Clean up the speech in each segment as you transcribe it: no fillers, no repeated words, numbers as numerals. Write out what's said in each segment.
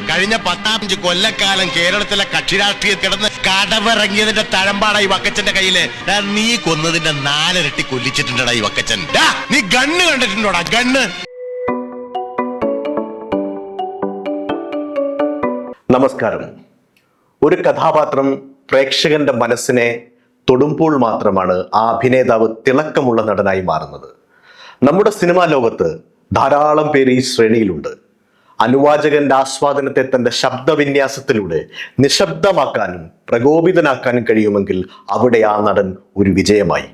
കഴിഞ്ഞ 15 കൊല്ലക്കാലം കേരളത്തിലെ കക്ഷി രാഷ്ട്രീയ കിടന്ന് കടവിറങ്ങിയതിന്റെ തഴമ്പാടാ ഈ വക്കച്ചന്റെ കയ്യില്. നീ കൊന്നതിന്റെ 4 ഇരട്ടി കൊല്ലിച്ചിട്ടുണ്ടടാ ഈ വക്കച്ചൻ. നീ ഗണ്ണ് കണ്ടിട്ടുണ്ടോടാ? ഗണ്ണ്. നമസ്കാരം. ഒരു കഥാപാത്രം പ്രേക്ഷകന്റെ മനസ്സിനെ തൊടുമ്പോൾ മാത്രമാണ് ആ അഭിനേതാവ് തിളക്കമുള്ള നടനായി മാറുന്നത്. നമ്മുടെ സിനിമാ ലോകത്ത് ധാരാളം പേര് ഈ ശ്രേണിയിലുണ്ട്. അനുവാചകന്റെ ആസ്വാദനത്തെ തന്റെ ശബ്ദവിന്യാസത്തിലൂടെ നിശബ്ദമാക്കാനും പ്രകോപിതനാക്കാനും കഴിയുമെങ്കിൽ അവിടെ ആ നടൻ ഒരു വിജയമായി.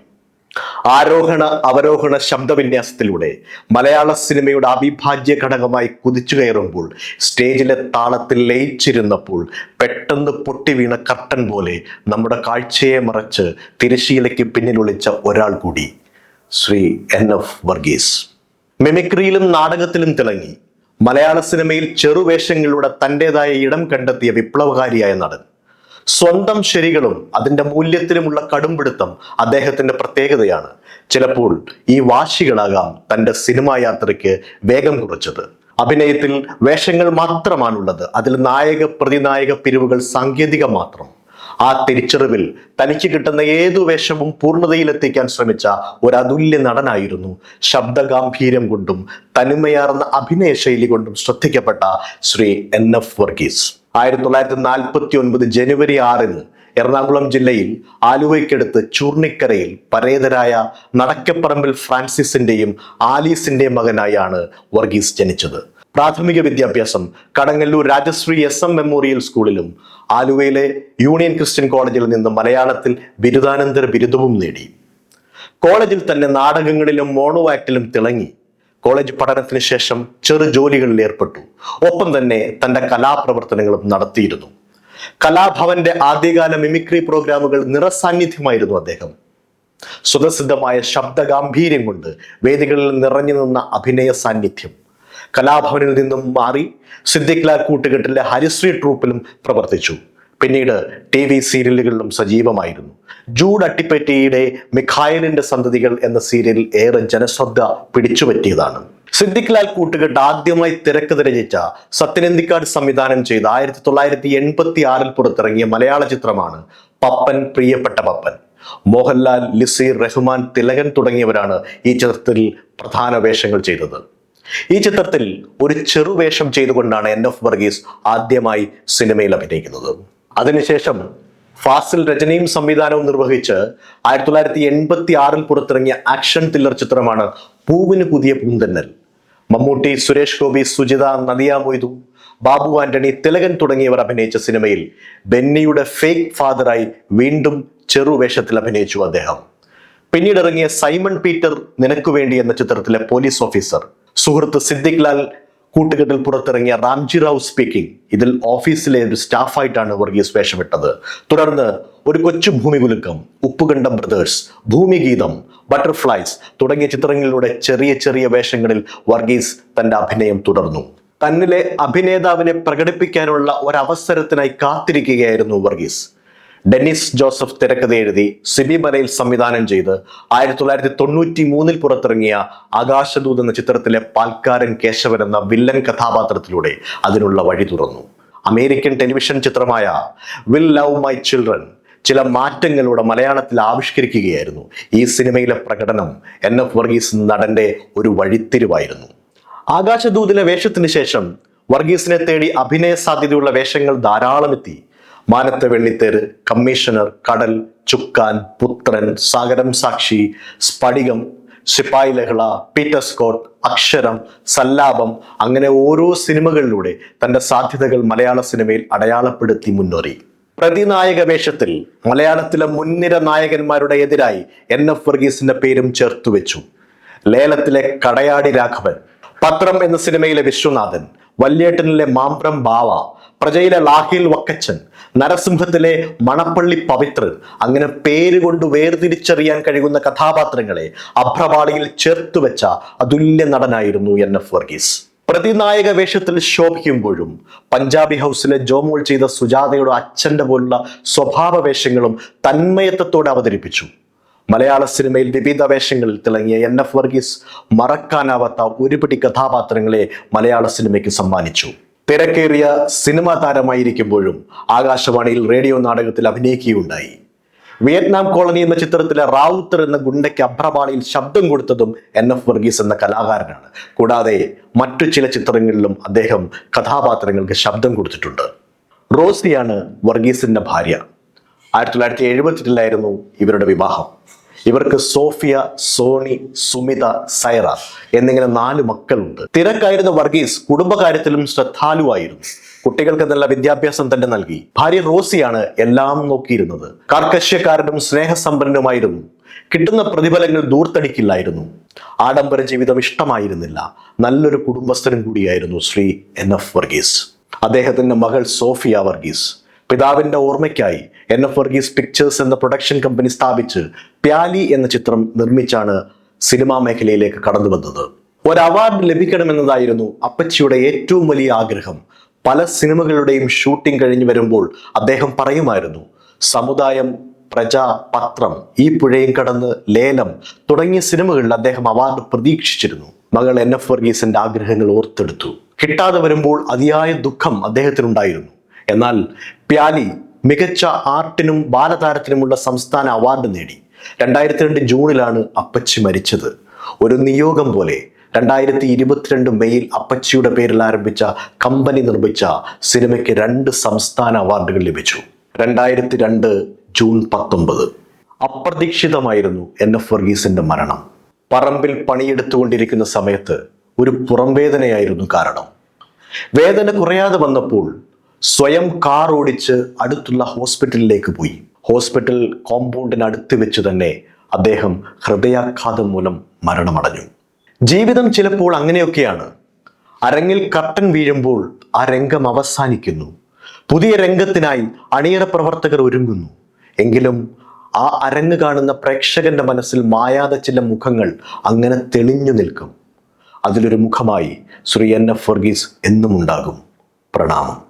ആരോഹണ അവരോഹണ ശബ്ദവിന്യാസത്തിലൂടെ മലയാള സിനിമയുടെ അവിഭാജ്യ ഘടകമായി കുതിച്ചു കയറുമ്പോൾ സ്റ്റേജിലെ താളത്തിൽ ലയിച്ചിരുന്നപ്പോൾ പെട്ടെന്ന് പൊട്ടിവീണ കർട്ടൻ പോലെ നമ്മുടെ കാഴ്ചയെ മറച്ച് തിരശീലയ്ക്ക് പിന്നിലൊളിച്ച ഒരാൾ കൂടി, ശ്രീ NF വർഗീസ്. മിമിക്രിയിലും നാടകത്തിലും തിളങ്ങി മലയാള സിനിമയിൽ ചെറുവേഷങ്ങളിലൂടെ തൻ്റെതായ ഇടം കണ്ടെത്തിയ വിപ്ലവകാരിയായ നടൻ. സ്വന്തം ശരികളും അതിൻ്റെ മൂല്യത്തിലുമുള്ള കടുംപിടുത്തം അദ്ദേഹത്തിന്റെ പ്രത്യേകതയാണ്. ചിലപ്പോൾ ഈ വാശികളാകാം തൻ്റെ സിനിമാ യാത്രയ്ക്ക് വേഗം കുറിച്ചത്. അഭിനയത്തിൽ വേഷങ്ങൾ മാത്രമാണുള്ളത്, അതിൽ നായക പ്രതിനായക പിരിവുകൾ സാങ്കേതിക മാത്രം. ആ തിരിച്ചറിവിൽ തനിക്ക് കിട്ടുന്ന ഏതു വേഷവും പൂർണ്ണതയിലെത്തിക്കാൻ ശ്രമിച്ച ഒരു അതുല്യ നടനായിരുന്നു ശബ്ദഗാംഭീര്യം കൊണ്ടും തനിമയാർന്ന അഭിനയ ശൈലി കൊണ്ടും ശ്രദ്ധിക്കപ്പെട്ട ശ്രീ NF വർഗീസ്. 1949 ജനുവരി 6 എറണാകുളം ജില്ലയിൽ ആലുവയ്ക്കടുത്ത് ചൂർണിക്കരയിൽ പരേതരായ നടക്കപ്പറമ്പിൽ ഫ്രാൻസിസിന്റെയും ആലീസിന്റെയും മകനായാണ് വർഗീസ് ജനിച്ചത്. പ്രാഥമിക വിദ്യാഭ്യാസം കടങ്ങല്ലൂർ രാജശ്രീ SM മെമ്മോറിയൽ സ്കൂളിലും ആലുവയിലെ യൂണിയൻ ക്രിസ്ത്യൻ കോളേജിൽ നിന്ന് മലയാളത്തിൽ ബിരുദാനന്തര ബിരുദവും നേടി. കോളേജിൽ തന്നെ നാടകങ്ങളിലും മോണോ ആക്ടിലും തിളങ്ങി. കോളേജ് പഠനത്തിന് ശേഷം ചെറു ജോലികളിൽ ഏർപ്പെട്ടു. ഒപ്പം തന്നെ തന്റെ കലാപ്രവർത്തനങ്ങളും നടത്തിയിരുന്നു. കലാഭവന്റെ ആദ്യകാല മിമിക്രി പ്രോഗ്രാമുകൾ നിറസാന്നിധ്യമായിരുന്നു അദ്ദേഹം. സ്വതസിദ്ധമായ ശബ്ദഗാംഭീര്യം കൊണ്ട് വേദികളിൽ നിറഞ്ഞു നിന്ന അഭിനയ സാന്നിധ്യം. കലാഭവനിൽ നിന്നും മാറി സിദ്ദിഖ് ലാൽ കൂട്ടുകെട്ടിലെ ഹരിശ്രീ ട്രൂപ്പിലും പ്രവർത്തിച്ചു. പിന്നീട് TV സീരിയലുകളിലും സജീവമായിരുന്നു. ജൂഡ് അട്ടിപ്പറ്റിയുടെ മിഖായലിന്റെ സന്തതികൾ എന്ന സീരിയലിൽ ഏറെ ജനശ്രദ്ധ പിടിച്ചുപറ്റിയതാണ്. സിദ്ദിഖ് ലാൽ കൂട്ടുകെട്ട് ആദ്യമായി തിരക്കഥ രചിച്ച സത്യനന്ദിക്കാട് സംവിധാനം ചെയ്ത 1986 പുറത്തിറങ്ങിയ മലയാള ചിത്രമാണ് പപ്പൻ, പ്രിയപ്പെട്ട പപ്പൻ. മോഹൻലാൽ, ലിസീർ, റഹ്മാൻ, തിലകൻ തുടങ്ങിയവരാണ് ഈ ചിത്രത്തിൽ പ്രധാന വേഷങ്ങൾ ചെയ്തത്. ഈ ചിത്രത്തിൽ ഒരു ചെറുവേഷം ചെയ്തുകൊണ്ടാണ് NF വർഗീസ് ആദ്യമായി സിനിമയിൽ അഭിനയിക്കുന്നത്. അതിനുശേഷം ഫാസിൽ രചനയും സംവിധാനവും നിർവഹിച്ച് 1986 പുറത്തിറങ്ങിയ ആക്ഷൻ ത്രില്ലർ ചിത്രമാണ് പൂവിന് പുതിയ പൂന്തന്നൽ. മമ്മൂട്ടി, സുരേഷ് ഗോപി, സുജിത, നദിയ മൊയ്തു, ബാബു ആന്റണി, തിലകൻ തുടങ്ങിയവർ അഭിനയിച്ച സിനിമയിൽ ബെന്നിയുടെ ഫേക്ക് ഫാദറായി വീണ്ടും ചെറുവേഷത്തിൽ അഭിനയിച്ചു അദ്ദേഹം. പിന്നീട് ഇറങ്ങിയ സൈമൺ പീറ്റർ നിനക്കു വേണ്ടി എന്ന ചിത്രത്തിലെ പോലീസ് ഓഫീസർ, സുഹൃത്ത് സിദ്ദിഖ് ലാൽ കൂട്ടുകെട്ടിൽ പുറത്തിറങ്ങിയ റാംജി റാവു സ്പീക്കിംഗ്, ഇതിൽ ഓഫീസിലെ ഒരു സ്റ്റാഫായിട്ടാണ് വർഗീസ് വേഷമിട്ടത്. തുടർന്ന് ഒരു കൊച്ചു ഭൂമികുലുക്കം, ഉപ്പുകണ്ടം ബ്രദേഴ്സ്, ഭൂമിഗീതം, ബട്ടർഫ്ലൈസ് തുടങ്ങിയ ചിത്രങ്ങളിലൂടെ ചെറിയ ചെറിയ വേഷങ്ങളിൽ വർഗീസ് തന്റെ അഭിനയം തുടർന്നു. തന്നിലെ അഭിനേതാവിനെ പ്രകടിപ്പിക്കാനുള്ള ഒരവസരത്തിനായി കാത്തിരിക്കുകയായിരുന്നു വർഗീസ്. ഡെന്നിസ് ജോസഫ് തിരക്കഥ എഴുതി സിബി മലയിൽ സംവിധാനം ചെയ്ത് 1993 പുറത്തിറങ്ങിയ ആകാശദൂത് എന്ന ചിത്രത്തിലെ പാൽക്കാരൻ കേശവൻ എന്ന വില്ലൻ കഥാപാത്രത്തിലൂടെ അതിനുള്ള വഴി തുറന്നു. അമേരിക്കൻ ടെലിവിഷൻ ചിത്രമായ വിൽ ലവ് മൈ ചിൽഡ്രൻ ചില മാറ്റങ്ങളോടെ മലയാളത്തിൽ ആവിഷ്കരിക്കുകയായിരുന്നു. ഈ സിനിമയിലെ പ്രകടനം NF വർഗീസ് നടന്റെ ഒരു വഴിത്തിരിവായിരുന്നു. ആകാശദൂതിലെ വേഷത്തിന് ശേഷം വർഗീസിനെ തേടി അഭിനയ സാധ്യതയുള്ള വേഷങ്ങൾ ധാരാളം എത്തി. മാനത്തെ വെള്ളിത്തേര്, കമ്മീഷണർ, കടൽ, ചുക്കാൻ, പുത്രൻ, സാഗരം സാക്ഷി, സ്ഫടികം, സിപ്പായി ലഹള, പീറ്റർ സ്കോട്ട്, അക്ഷരം, സല്ലാപം, അങ്ങനെ ഓരോ സിനിമകളിലൂടെ തന്റെ സാധ്യതകൾ മലയാള സിനിമയിൽ അടയാളപ്പെടുത്തി മുന്നേറി. പ്രതിനായക വേഷത്തിൽ മലയാളത്തിലെ മുൻനിര നായകന്മാരുടെ എതിരായി NF വർഗീസിന്റെ പേരും ചേർത്തുവെച്ചു. ലേലത്തിലെ കടയാടി രാഘവൻ, പത്രം എന്ന സിനിമയിലെ വിശ്വനാഥൻ, വല്യേട്ടനിലെ മാമ്പ്രം ബാവ, പ്രജയിലെ ലാഹിൽ വക്കച്ചൻ, നരസിംഹത്തിലെ മണപ്പള്ളി പവിത്രൻ, അങ്ങനെ പേരുകൊണ്ട് വേർതിരിച്ചറിയാൻ കഴിയുന്ന കഥാപാത്രങ്ങളെ അഭ്രപാളിയിൽ ചേർത്തുവെച്ച അതുല്യ നടനായിരുന്നു NF വർഗീസ്. പ്രതിനായക വേഷത്തിൽ ശോഭിക്കുമ്പോഴും പഞ്ചാബി ഹൗസിലെ ജോമോൾ ചെയ്ത സുജാതയുടെ അച്ഛന്റെ പോലുള്ള സ്വഭാവ വേഷങ്ങളും തന്മയത്വത്തോടെ അവതരിപ്പിച്ചു. മലയാള സിനിമയിൽ വിവിധ വേഷങ്ങളിൽ തിളങ്ങിയ NF വർഗീസ് മറക്കാനാവാത്ത ഒരുപിടി കഥാപാത്രങ്ങളെ മലയാള സിനിമയ്ക്ക് സമ്മാനിച്ചു. തിരക്കേറിയ സിനിമാ താരമായിരിക്കുമ്പോഴും ആകാശവാണിയിൽ റേഡിയോ നാടകത്തിൽ അഭിനയിക്കുകയുണ്ടായി. വിയറ്റ്നാം കോളനി എന്ന ചിത്രത്തിലെ റാവുത്തർ എന്ന ഗുണ്ടയ്ക്ക് അഭ്രപാളിയിൽ ശബ്ദം കൊടുത്തതും NF വർഗീസ് എന്ന കലാകാരനാണ്. കൂടാതെ മറ്റു ചില ചിത്രങ്ങളിലും അദ്ദേഹം കഥാപാത്രങ്ങൾക്ക് ശബ്ദം കൊടുത്തിട്ടുണ്ട്. റോസിയാണ് വർഗീസിന്റെ ഭാര്യ. 1978 ഇവരുടെ വിവാഹം. ഇവർക്ക് സോഫിയ, സോണി, സുമിത, സൈറ എന്നിങ്ങനെ 4 മക്കളുണ്ട്. തിരക്കായിരുന്ന വർഗീസ് കുടുംബകാര്യത്തിലും ശ്രദ്ധാലുവായിരുന്നു. കുട്ടികൾക്ക് നല്ല വിദ്യാഭ്യാസം തന്നെ നൽകി. ഭാര്യ റോസിയാണ് എല്ലാം നോക്കിയിരുന്നത്. കാർക്കശ്യക്കാരനും സ്നേഹസമ്പന്നനുമായിരുന്നു. കിട്ടുന്ന പ്രതിഫലങ്ങൾ ദൂർത്തടിക്കില്ലായിരുന്നു. ആഡംബര ജീവിതം ഇഷ്ടമായിരുന്നില്ല. നല്ലൊരു കുടുംബസ്ഥനും കൂടിയായിരുന്നു ശ്രീ NF വർഗീസ്. അദ്ദേഹത്തിന്റെ മകൾ സോഫിയ വർഗീസ് പിതാവിന്റെ ഓർമ്മയ്ക്കായി NF വർഗീസ് പിക്ചേഴ്സ് എന്ന പ്രൊഡക്ഷൻ കമ്പനി സ്ഥാപിച്ച് പ്യാലി എന്ന ചിത്രം നിർമ്മിച്ചാണ് സിനിമാ മേഖലയിലേക്ക് കടന്നു വന്നത്. ഒരു അവാർഡ് ലഭിക്കണമെന്നതായിരുന്നു അപ്പച്ചിയുടെ ഏറ്റവും വലിയ ആഗ്രഹം. പല സിനിമകളുടെയും ഷൂട്ടിംഗ് കഴിഞ്ഞു വരുമ്പോൾ അദ്ദേഹം പറയുമായിരുന്നു, സമുദായം, പ്രജ, പത്രം, ഈ പുഴയും കടന്ന്, ലേലം തുടങ്ങിയ സിനിമകളിൽ അദ്ദേഹം അവാർഡ് പ്രതീക്ഷിച്ചിരുന്നു. മകൾ NF വർഗീസിന്റെ ആഗ്രഹങ്ങൾ ഓർത്തെടുത്തു. കിട്ടാതെ വരുമ്പോൾ അതിയായ ദുഃഖം അദ്ദേഹത്തിനുണ്ടായിരുന്നു. എന്നാൽ പ്യാലി മികച്ച ആർട്ടിനും ബാലതാരത്തിനുമുള്ള സംസ്ഥാന അവാർഡ് നേടി. 2002 ജൂണിലാണ് അപ്പച്ചി മരിച്ചത്. ഒരു നിയോഗം പോലെ 2022 മെയ്യിൽ അപ്പച്ചിയുടെ പേരിൽ ആരംഭിച്ച കമ്പനി നിർമ്മിച്ച സിനിമയ്ക്ക് 2 സംസ്ഥാന അവാർഡുകൾ ലഭിച്ചു. 2002 ജൂൺ 19 അപ്രതീക്ഷിതമായിരുന്നു NF വർഗീസിന്റെ മരണം. പറമ്പിൽ പണിയെടുത്തുകൊണ്ടിരിക്കുന്ന സമയത്ത് ഒരു പുറംവേദനയായിരുന്നു കാരണം. വേദന കുറയാതെ വന്നപ്പോൾ സ്വയം കാർ ഓടിച്ച് അടുത്തുള്ള ഹോസ്പിറ്റലിലേക്ക് പോയി. ഹോസ്പിറ്റൽ കോമ്പൗണ്ടിനടുത്ത് വെച്ച് തന്നെ അദ്ദേഹം ഹൃദയാഘാതം മൂലം മരണമടഞ്ഞു. ജീവിതം ചിലപ്പോൾ അങ്ങനെയൊക്കെയാണ്. അരങ്ങിൽ കർട്ടൻ വീഴുമ്പോൾ ആ രംഗം അവസാനിക്കുന്നു. പുതിയ രംഗത്തിനായി അണിയറ പ്രവർത്തകർ ഒരുങ്ങുന്നു. എങ്കിലും ആ അരങ്ങ് കാണുന്ന പ്രേക്ഷകന്റെ മനസ്സിൽ മായാതെ ചില മുഖങ്ങൾ അങ്ങനെ തെളിഞ്ഞു നിൽക്കും. അതിലൊരു മുഖമായി ശ്രീ NF വർഗീസ് എന്നും ഉണ്ടാകും. പ്രണാമം.